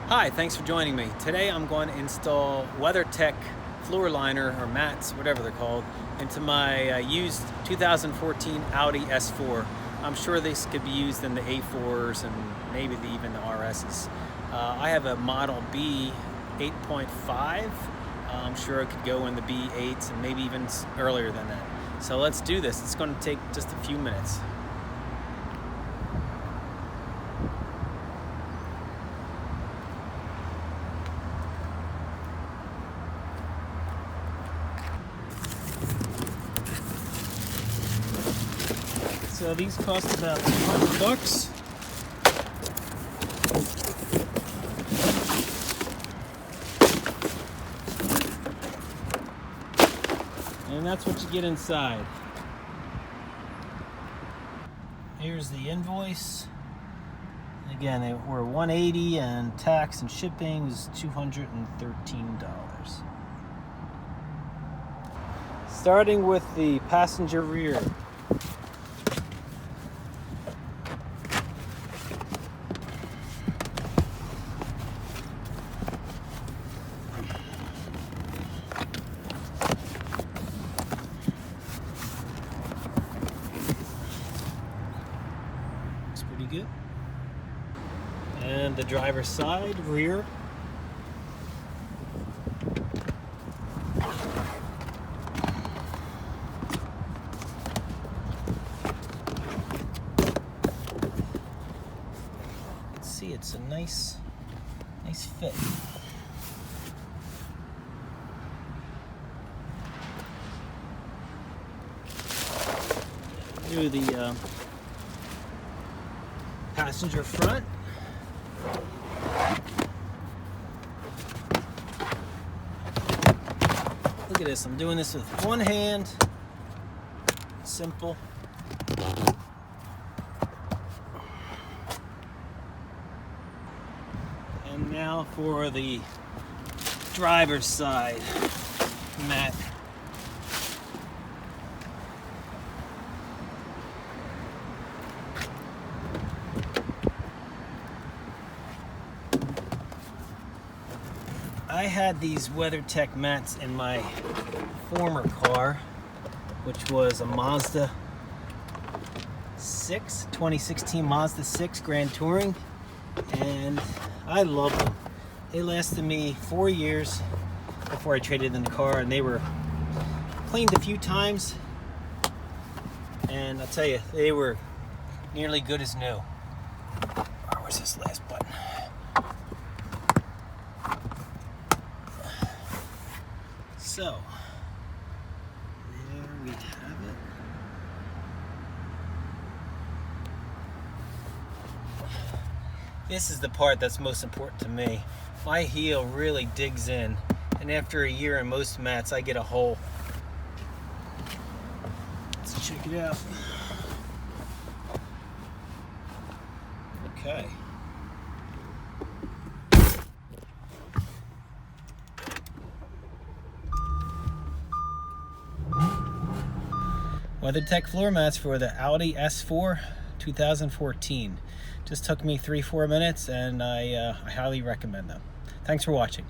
Hi, thanks for joining me. Today I'm going to install WeatherTech floor liner, or mats, whatever they're called, into my used 2014 Audi S4. I'm sure this could be used in the A4s and maybe even the RSs. I have a Model B 8.5. I'm sure it could go in the B8s and maybe even earlier than that. So let's do this. It's going to take just a few minutes. So these cost about $200. And that's what you get inside. Here's the invoice. Again, they were $180 and tax and shipping was $213. Starting with the passenger rear. Pretty good. And the driver's side, rear. You can see it's a nice fit. Do the passenger front. Look at this, I'm doing this with one hand. Simple. And now for the driver's side mat. I had these WeatherTech mats in my former car, which was a Mazda 6, 2016 Mazda 6 Grand Touring, and I love them. They lasted me 4 years before I traded in the car, and they were cleaned a few times, and I'll tell you, they were nearly good as new. Where was this last button? So, there we have it. This is the part that's most important to me. My heel really digs in, and after a year in most mats, I get a hole. Let's check it out. Okay. WeatherTech floor mats for the Audi S4 2014. Just took me 3-4 minutes, and I highly recommend them. Thanks for watching.